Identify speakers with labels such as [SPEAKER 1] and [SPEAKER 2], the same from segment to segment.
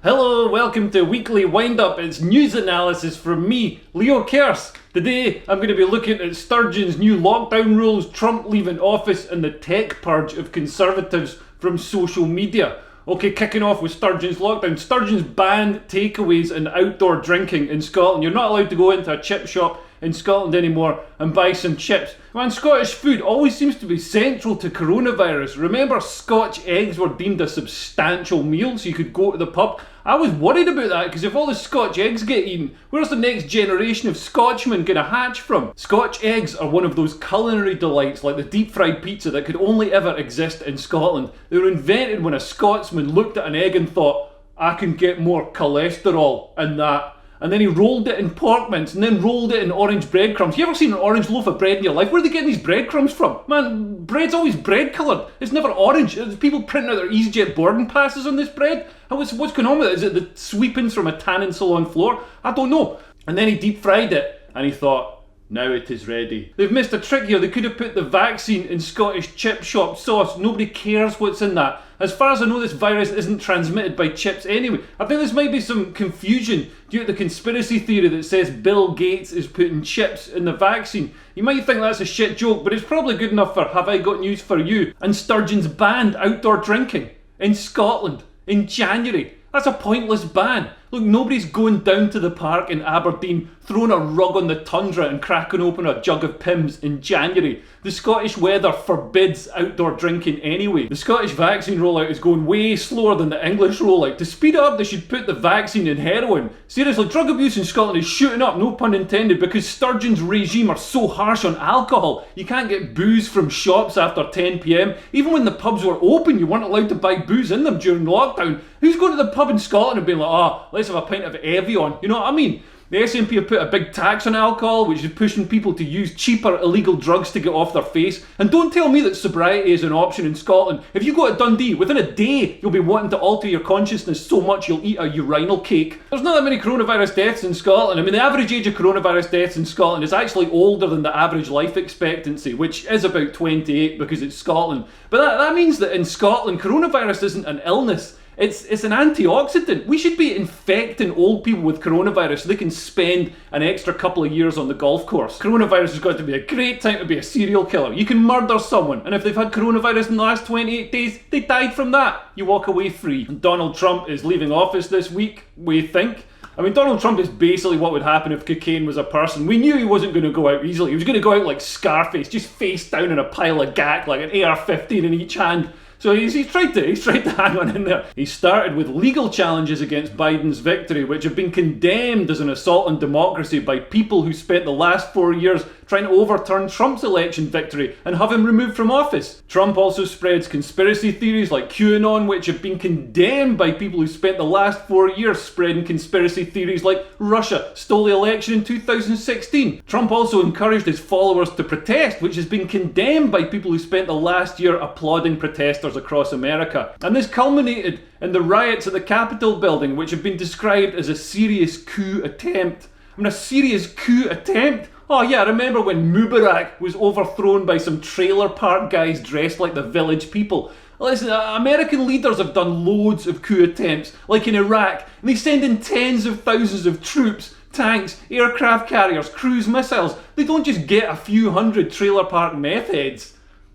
[SPEAKER 1] Hello, welcome to Weekly Windup. It's news analysis from me, Leo Kearse. Today, I'm going to be looking at Sturgeon's new lockdown rules, Trump leaving office, and the tech purge of Conservatives from social media. Okay, kicking off with Sturgeon's lockdown. Sturgeon's banned takeaways and outdoor drinking in Scotland. You're not allowed to go into a chip shop in Scotland anymore and buy some chips. Man, Scottish food always seems to be central to coronavirus. Remember, Scotch eggs were deemed a substantial meal, so you could go to the pub. I was worried about that, because if all the Scotch eggs get eaten, where's the next generation of Scotchmen going to hatch from? Scotch eggs are one of those culinary delights, like the deep fried pizza, that could only ever exist in Scotland. They were invented when a Scotsman looked at an egg and thought, I can get more cholesterol in that. And then he rolled it in pork mince and then rolled it in orange breadcrumbs. You ever seen an orange loaf of bread in your life? Where are they getting these breadcrumbs from? Man, bread's always bread coloured. It's never orange. There's people printing out their EasyJet boarding passes on this bread. What's going on with it? Is it the sweepings from a tanning salon floor? I don't know. And then he deep fried it and he thought, now it is ready. They've missed a trick here. They could have put the vaccine in Scottish chip shop sauce. Nobody cares what's in that. As far as I know, this virus isn't transmitted by chips anyway. I think this might be some confusion due to the conspiracy theory that says Bill Gates is putting chips in the vaccine. You might think that's a shit joke, but it's probably good enough for Have I Got News For You. And Sturgeon's banned outdoor drinking in Scotland in January. That's a pointless ban. Look, nobody's going down to the park in Aberdeen, throwing a rug on the tundra and cracking open a jug of Pimm's in January. The Scottish weather forbids outdoor drinking anyway. The Scottish vaccine rollout is going way slower than the English rollout. To speed it up, they should put the vaccine in heroin. Seriously, drug abuse in Scotland is shooting up, no pun intended, because Sturgeon's regime are so harsh on alcohol. You can't get booze from shops after 10 p.m. Even when the pubs were open, you weren't allowed to buy booze in them during lockdown. Who's going to the pub in Scotland and being like, let's have a pint of Evian? You know what I mean? The SNP have put a big tax on alcohol, which is pushing people to use cheaper illegal drugs to get off their face. And don't tell me that sobriety is an option in Scotland. If you go to Dundee, within a day you'll be wanting to alter your consciousness so much you'll eat a urinal cake. There's not that many coronavirus deaths in Scotland. I mean, the average age of coronavirus deaths in Scotland is actually older than the average life expectancy, which is about 28 because it's Scotland. But that means that in Scotland, coronavirus isn't an illness. It's an antioxidant. We should be infecting old people with coronavirus so they can spend an extra couple of years on the golf course. Coronavirus has got to be a great time to be a serial killer. You can murder someone, and if they've had coronavirus in the last 28 days, they died from that. You walk away free. And Donald Trump is leaving office this week, we think. I mean, Donald Trump is basically what would happen if cocaine was a person. We knew he wasn't going to go out easily. He was going to go out like Scarface, just face down in a pile of gack, like an AR-15 in each hand. So he's tried to hang on in there. He started with legal challenges against Biden's victory, which have been condemned as an assault on democracy by people who spent the last 4 years trying to overturn Trump's election victory and have him removed from office. Trump also spreads conspiracy theories like QAnon, which have been condemned by people who spent the last 4 years spreading conspiracy theories like Russia stole the election in 2016. Trump also encouraged his followers to protest, which has been condemned by people who spent the last year applauding protesters across America. And this culminated in the riots at the Capitol building, which have been described as a serious coup attempt. I mean, a serious coup attempt? Oh yeah, I remember when Mubarak was overthrown by some trailer park guys dressed like the village people. Listen, American leaders have done loads of coup attempts, like in Iraq, and they send in tens of thousands of troops, tanks, aircraft carriers, cruise missiles. They don't just get a few hundred trailer park meth heads.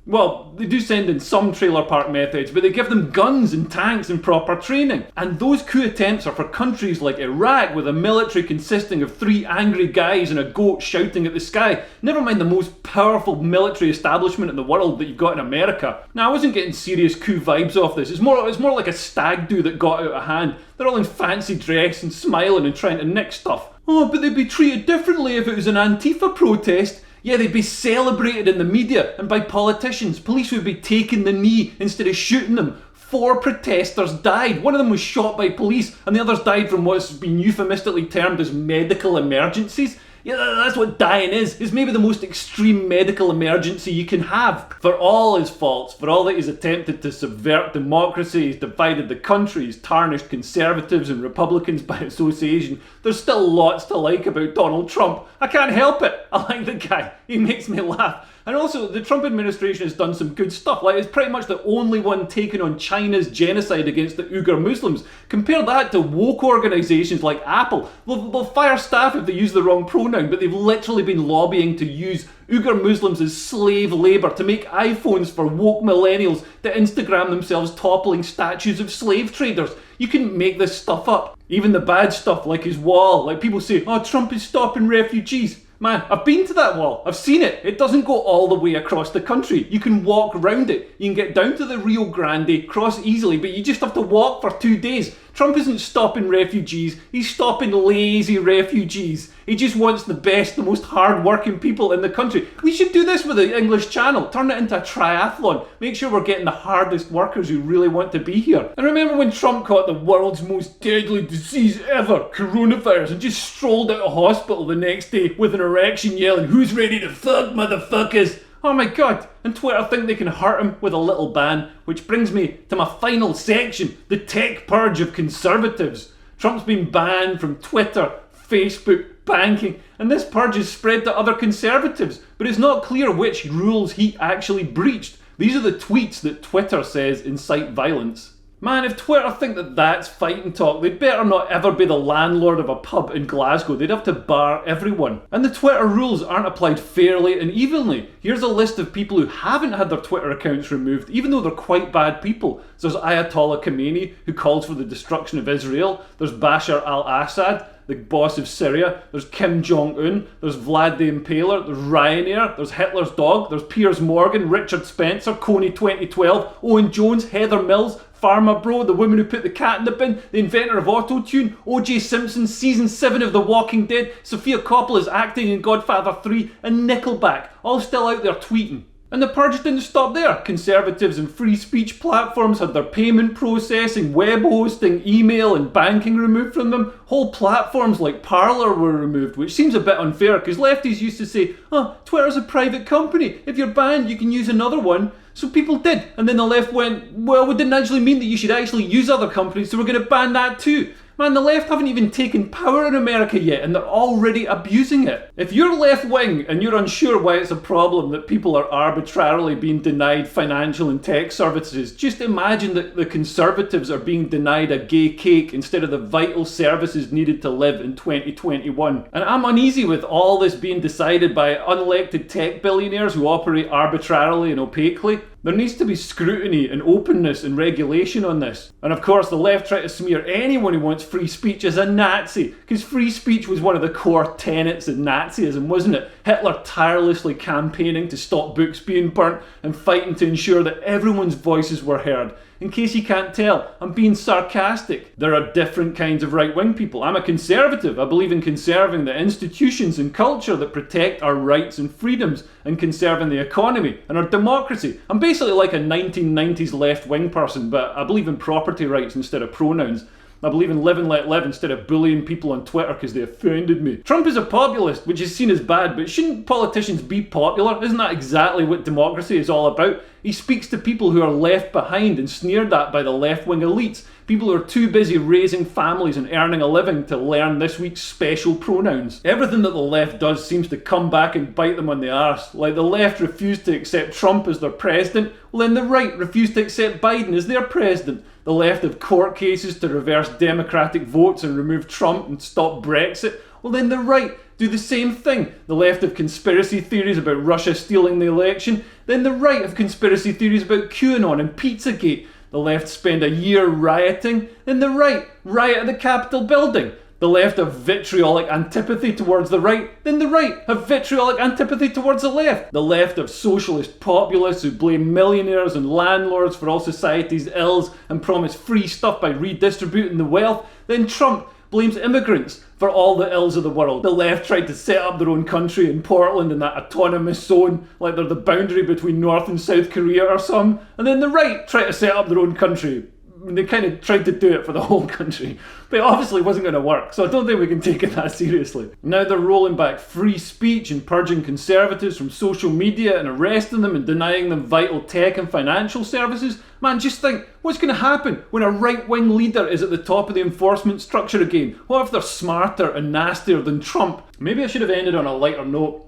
[SPEAKER 1] Well, they do send in some trailer park methods, but they give them guns and tanks and proper training. And those coup attempts are for countries like Iraq, with a military consisting of 3 angry guys and a goat shouting at the sky. Never mind the most powerful military establishment in the world that you've got in America. Now, I wasn't getting serious coup vibes off this. It's more like a stag do that got out of hand. They're all in fancy dress and smiling and trying to nick stuff. Oh, but they'd be treated differently if it was an Antifa protest. Yeah, they'd be celebrated in the media and by politicians. Police would be taking the knee instead of shooting them. 4 protesters died. One of them was shot by police and the others died from what's been euphemistically termed as medical emergencies. Yeah, that's what dying is. It's maybe the most extreme medical emergency you can have. For all his faults, for all that he's attempted to subvert democracy, he's divided the country, he's tarnished conservatives and Republicans by association, there's still lots to like about Donald Trump. I can't help it. I like the guy. He makes me laugh. And also, the Trump administration has done some good stuff. Like, it's pretty much the only one taking on China's genocide against the Uyghur Muslims. Compare that to woke organisations like Apple. They'll fire staff if they use the wrong pronoun, but they've literally been lobbying to use Uyghur Muslims as slave labour to make iPhones for woke millennials to Instagram themselves toppling statues of slave traders. You couldn't make this stuff up. Even the bad stuff like his wall. Like, people say, oh, Trump is stopping refugees. Man, I've been to that wall. I've seen it. It doesn't go all the way across the country. You can walk around it. You can get down to the Rio Grande, cross easily, but you just have to walk for 2 days. Trump isn't stopping refugees. He's stopping lazy refugees. He just wants the best, the most hard-working people in the country. We should do this with the English Channel. Turn it into a triathlon. Make sure we're getting the hardest workers who really want to be here. And remember when Trump caught the world's most deadly disease ever, coronavirus, and just strolled out of hospital the next day with an erection yelling, "Who's ready to fuck, motherfuckers?" Oh my god, and Twitter think they can hurt him with a little ban, which brings me to my final section, the tech purge of conservatives. Trump's been banned from Twitter, Facebook, banking, and this purge is spread to other conservatives, but it's not clear which rules he actually breached. These are the tweets that Twitter says incite violence. Man, if Twitter think that that's fighting talk, they'd better not ever be the landlord of a pub in Glasgow. They'd have to bar everyone. And the Twitter rules aren't applied fairly and evenly. Here's a list of people who haven't had their Twitter accounts removed, even though they're quite bad people. So there's Ayatollah Khamenei, who calls for the destruction of Israel. There's Bashar al-Assad, the boss of Syria. There's Kim Jong-un. There's Vlad the Impaler. There's Ryanair. There's Hitler's dog. There's Piers Morgan, Richard Spencer, Coney 2012, Owen Jones, Heather Mills, Pharma Bro, the woman who put the cat in the bin, the inventor of Auto-Tune, O.J. Simpson, Season 7 of The Walking Dead, Sofia Coppola's acting in Godfather 3, and Nickelback, all still out there tweeting. And the purge didn't stop there. Conservatives and free speech platforms had their payment processing, web hosting, email and banking removed from them. Whole platforms like Parler were removed, which seems a bit unfair because lefties used to say, oh, Twitter's a private company. If you're banned, you can use another one. So people did. And then the left went, well, we didn't actually mean that you should actually use other companies, so we're going to ban that too. Man, the left haven't even taken power in America yet, and they're already abusing it. If you're left-wing and you're unsure why it's a problem that people are arbitrarily being denied financial and tech services, just imagine that the conservatives are being denied a gay cake instead of the vital services needed to live in 2021. And I'm uneasy with all this being decided by unelected tech billionaires who operate arbitrarily and opaquely. There needs to be scrutiny and openness and regulation on this. And of course, the left try to smear anyone who wants free speech as a Nazi, because free speech was one of the core tenets of Nazism, wasn't it? Hitler tirelessly campaigning to stop books being burnt and fighting to ensure that everyone's voices were heard. In case you can't tell, I'm being sarcastic. There are different kinds of right-wing people. I'm a conservative. I believe in conserving the institutions and culture that protect our rights and freedoms, and conserving the economy and our democracy. I'm basically like a 1990s left-wing person, but I believe in property rights instead of pronouns. I believe in live and let live instead of bullying people on Twitter because they offended me. Trump is a populist, which is seen as bad, but shouldn't politicians be popular? Isn't that exactly what democracy is all about? He speaks to people who are left behind and sneered at by the left-wing elites. People who are too busy raising families and earning a living to learn this week's special pronouns. Everything that the left does seems to come back and bite them on the arse. Like the left refused to accept Trump as their president, well then the right refused to accept Biden as their president. The left have court cases to reverse democratic votes and remove Trump and stop Brexit. Well then the right do the same thing. The left have conspiracy theories about Russia stealing the election. Then the right have conspiracy theories about QAnon and Pizzagate. The left spend a year rioting. Then the right riot at the Capitol building. The left have vitriolic antipathy towards the right, then the right have vitriolic antipathy towards the left. The left have socialist populists who blame millionaires and landlords for all society's ills and promise free stuff by redistributing the wealth. Then Trump blames immigrants for all the ills of the world. The left tried to set up their own country in Portland in that autonomous zone, like they're the boundary between North and South Korea or something. And then the right tried to set up their own country. They kind of tried to do it for the whole country, but it obviously wasn't going to work, so I don't think we can take it that seriously. Now they're rolling back free speech and purging conservatives from social media and arresting them and denying them vital tech and financial services. Man, just think, what's going to happen when a right-wing leader is at the top of the enforcement structure again? What if they're smarter and nastier than Trump? Maybe I should have ended on a lighter note.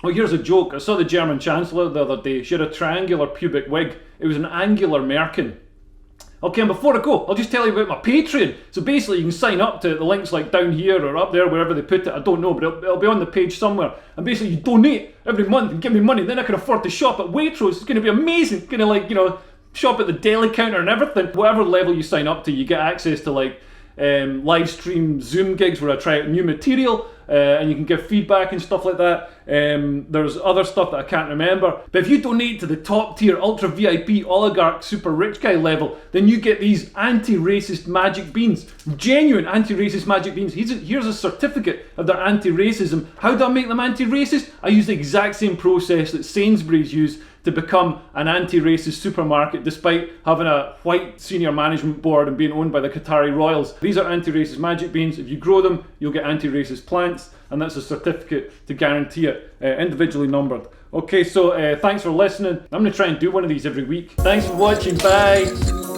[SPEAKER 1] Oh, here's a joke. I saw the German Chancellor the other day. She had a triangular pubic wig. It was an angular merkin. Okay, and before I go, I'll just tell you about my Patreon. So basically, you can sign up to it. The link's like down here or up there, wherever they put it. I don't know, but it'll be on the page somewhere. And basically, you donate every month and give me money. Then I can afford to shop at Waitrose. It's going to be amazing. Going to, like, you know, shop at the deli counter and everything. Whatever level you sign up to, you get access to, like, live stream Zoom gigs where I try out new material, and you can give feedback and stuff like that. There's other stuff that I can't remember. But if you donate to the top tier, ultra VIP, oligarch, super rich guy level, then you get these anti-racist magic beans. Genuine anti-racist magic beans. Here's a certificate of their anti-racism. How do I make them anti-racist? I use the exact same process that Sainsbury's use to become an anti-racist supermarket, despite having a white senior management board and being owned by the Qatari royals. These are anti-racist magic beans. If you grow them, you'll get anti-racist plants, and that's a certificate to guarantee it, individually numbered. Okay, so thanks for listening. I'm going to try and do one of these every week. Thanks for watching. Bye.